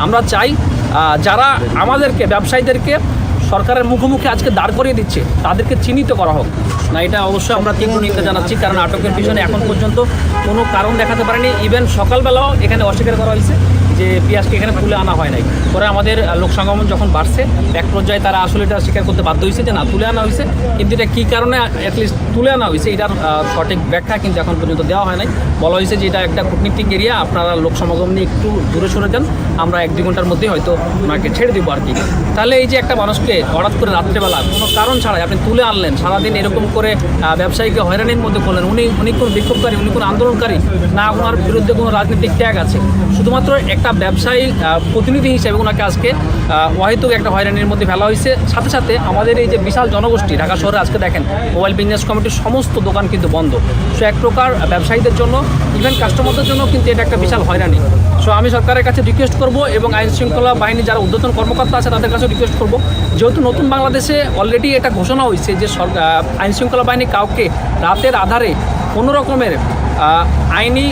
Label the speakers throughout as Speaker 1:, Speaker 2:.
Speaker 1: আমরা চাই যারা আমাদেরকে ব্যবসায়ীদেরকে সরকারের মুখোমুখি আজকে দাঁড় করিয়ে দিচ্ছে তাদেরকে চিহ্নিত করা হোক না। এটা অবশ্যই আমরা তীব্র নিন্দা জানাচ্ছি, কারণ আটকের পিছনে এখন পর্যন্ত কোনো কারণ দেখাতে পারেনি। ইভেন সকালবেলাও এখানে অস্বীকার করা হয়েছে যে পিয়াজকে এখানে তুলে আনা হয় নাই। পরে আমাদের লোক সমাগম যখন বাড়ছে এক পর্যায়ে তারা আসলে এটা স্বীকার করতে বাধ্য হয়েছে যে না, তুলে আনা হয়েছে, কিন্তু এটা কী কারণে অ্যাটলিস্ট তুলে আনা হয়েছে এটার সঠিক ব্যাখ্যা কিন্তু এখন পর্যন্ত দেওয়া হয় নাই। বলা হয়েছে যে এটা একটা কূটনীতিক এরিয়া, আপনারা লোক সমাগম নিয়ে একটু দূরে সরে যান, আমরা 1-2 ঘন্টার মধ্যেই হয়তো ওনাকে ছেড়ে দেবো আর কি। তাহলে এই যে একটা মানুষকে হঠাৎ করে রাত্রেবেলা কোনো কারণ ছাড়াই আপনি তুলে আনলেন, সারাদিন এরকম করে ব্যবসায়ীকে হয়রানির মধ্যে করলেন, উনি কোন বিক্ষোভকারী, উনি কোন আন্দোলনকারী না, ওনার বিরুদ্ধে কোনো রাজনৈতিক ট্যাগ আছে, শুধুমাত্র একটা ব্যবসায়ী প্রতিনিধি হিসেবে ওনাকে আজকে অহেতুক একটা হয়রানির মধ্যে ফেলা হয়েছে। সাথে সাথে আমাদের এই যে বিশাল জনগোষ্ঠী ঢাকা শহরে আজকে দেখেন মোবাইল বিজনেস কমিটির সমস্ত দোকান কিন্তু বন্ধ। সো এক প্রকার ব্যবসায়ীদের জন্য, ইভেন কাস্টমারদের জন্য কিন্তু এটা একটা বিশাল হয়রানি। সো আমি সরকারের কাছে রিকোয়েস্ট করব এবং আইন শৃঙ্খলা বাহিনী যারা ঊর্ধ্বতন কর্মকর্তা আছে তাদের কাছে রিকোয়েস্ট করব, যেহেতু নতুন বাংলাদেশে অলরেডি এটা ঘোষণা হয়েছে যে আইন শৃঙ্খলা বাহিনী কাউকে রাতের আধারে কোনো রকমের আইনি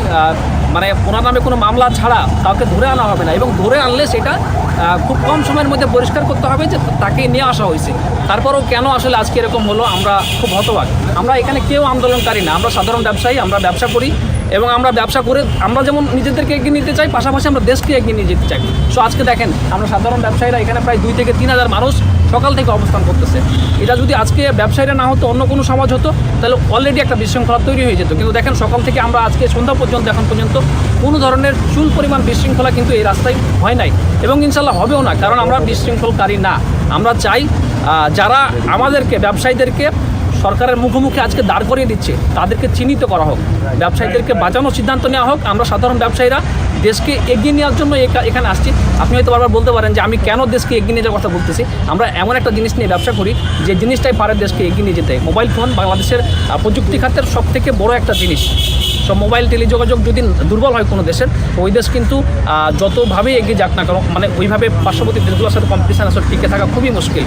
Speaker 1: মানে ওনার নামে কোনো মামলা ছাড়া কাউকে ধরে আনা হবে না, এবং ধরে আনলে সেটা খুব কম সময়ের মধ্যে পরিষ্কার করতে হবে যে তাকে নিয়ে আসা হয়েছে। তারপরেও কেন আসলে আজকে এরকম হলো আমরা খুব হতবাক। আমরা এখানে কেউ আন্দোলনকারী না, আমরা সাধারণ ব্যবসায়ী, আমরা ব্যবসা করি এবং আমরা ব্যবসা করে আমরা যেমন নিজেদেরকে এগিয়ে নিতে চাই, পাশাপাশি আমরা দেশকে এগিয়ে নিয়ে যেতে চাই। সো আজকে দেখেন আমরা সাধারণ ব্যবসায়ীরা এখানে প্রায় 2 থেকে 3 হাজার মানুষ সকাল থেকে অবস্থান করতেছে। এটা যদি আজকে ব্যবসায়ীরা না হতো, অন্য কোনো সমাজ হতো, তাহলে অলরেডি একটা বিশৃঙ্খলা তৈরি হয়ে যেত। কিন্তু দেখেন সকাল থেকে আমরা আজকে সন্ধ্যা পর্যন্ত এখন পর্যন্ত কোনো ধরনের চুল পরিমাণ বিশৃঙ্খলা কিন্তু এই রাস্তায় হয় নাই এবং ইনশাল্লাহ হবেও না, কারণ আমরা বিশৃঙ্খলকারী না। আমরা চাই যারা আমাদেরকে ব্যবসায়ীদেরকে সরকারের মুখোমুখি আজকে দাঁড় করিয়ে দিচ্ছে তাদেরকে চিহ্নিত করা হোক, ব্যবসায়ীদেরকে বাঁচানোর সিদ্ধান্ত নেওয়া হোক। আমরা সাধারণ ব্যবসায়ীরা দেশকে এগিয়ে নেওয়ার জন্য এখানে আসছি। আপনি হয়তো বারবার বলতে পারেন যে আমি কেন দেশকে এগিয়ে নিয়ে যাওয়ার কথা বলতেছি। আমরা এমন একটা জিনিস নিয়ে ব্যবসা করি যে জিনিসটাই পারে দেশকে এগিয়ে নিয়ে যেতে। মোবাইল ফোন বাংলাদেশের প্রযুক্তি খাতের সবথেকে বড় একটা জিনিস। সব মোবাইল টেলিযোগাযোগ যদি দুর্বল হয় কোনো দেশের, ওই দেশ কিন্তু যতভাবেই এগিয়ে যাক না কেন, মানে ওইভাবে পার্শ্ববর্তী দেশগুলোর সাথে কম্পিটিশন আসলে টিকে থাকা খুবই মুশকিল।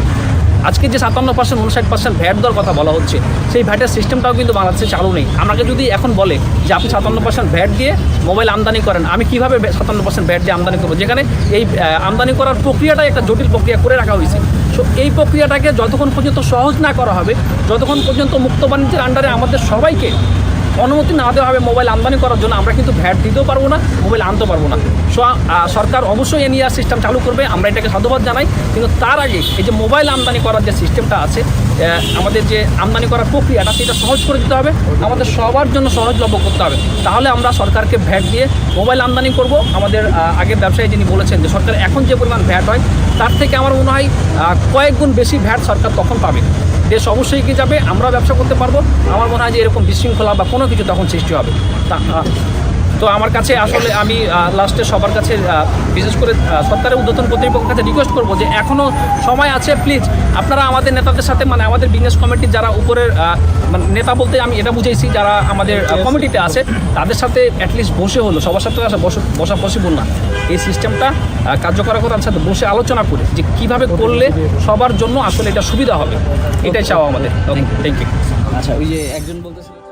Speaker 1: আজকে যে 57% 59% ভ্যাট দেওয়ার কথা বলা হচ্ছে, সেই ভ্যাটের সিস্টেমটাও কিন্তু বাংলাদেশে চালু নেই। আমাকে যদি এখন বলে যে আপনি 57% ভ্যাট দিয়ে মোবাইল আমদানি করেন, আমি কীভাবে 57% ভ্যাট দিয়ে আমদানি করবো, যেখানে এই আমদানি করার প্রক্রিয়াটাই একটা জটিল প্রক্রিয়া করে রাখা হয়েছে। সো এই প্রক্রিয়াটাকে যতক্ষণ পর্যন্ত সহজ না করা হবে, যতক্ষণ পর্যন্ত মুক্ত বাণিজ্যের আন্ডারে আমাদের সবাইকে অনুমতি না দেওয়া হবে মোবাইল আমদানি করার জন্য, আমরা কিন্তু ভ্যাট দিতেও পারবো না, মোবাইল আনতে পারবো না। সো সরকার অবশ্যই এনইআর সিস্টেম চালু করবে, আমরা এটাকে সাধুবাদ জানাই। কিন্তু তার আগে এই যে মোবাইল আমদানি করার যে সিস্টেমটা আছে, আমাদের যে আমদানি করার প্রক্রিয়াটা, সেটা সহজ করে দিতে হবে, আমাদের সবার জন্য সহজলভ্য করতে হবে। তাহলে আমরা সরকারকে ভ্যাট দিয়ে মোবাইল আমদানি করব। আমাদের আগের ব্যবসায়ী যিনি বলেছেন যে সরকার এখন যে পরিমাণ ভ্যাট হয় তার থেকে আমার মনে হয় কয়েক গুণ বেশি ভ্যাট সরকার তখন পাবে। দেশ অবশ্যই এগিয়ে যাবে, আমরা ব্যবসা করতে পারবো। আমার মনে হয় যে এরকম বিশৃঙ্খলা বা কোনো কিছু তখন সৃষ্টি হবে। তো আমার কাছে আসলে আমি লাস্টে সবার কাছে বিশেষ করে সরকারের ঊর্ধ্বতন কর্তৃপক্ষের কাছে রিকোয়েস্ট করবো যে এখনও সময় আছে, প্লিজ আপনারা আমাদের নেতাদের সাথে, মানে আমাদের বিজনেস কমিটির যারা উপরের মানে নেতা বলতে আমি এটা বুঝেছি, যারা আমাদের কমিটিতে আছে তাদের সাথে অ্যাটলিস্ট বসে হলো, সবার সাথে বসা পসিবল না, এই সিস্টেমটা কার্যকরতার সাথে বসে আলোচনা করে যে কীভাবে করলে সবার জন্য আসলে এটা সুবিধা হবে, এটাই চাওয়া আমাদের। Thank you.
Speaker 2: আচ্ছা, ওই যে একজন বলতেছিল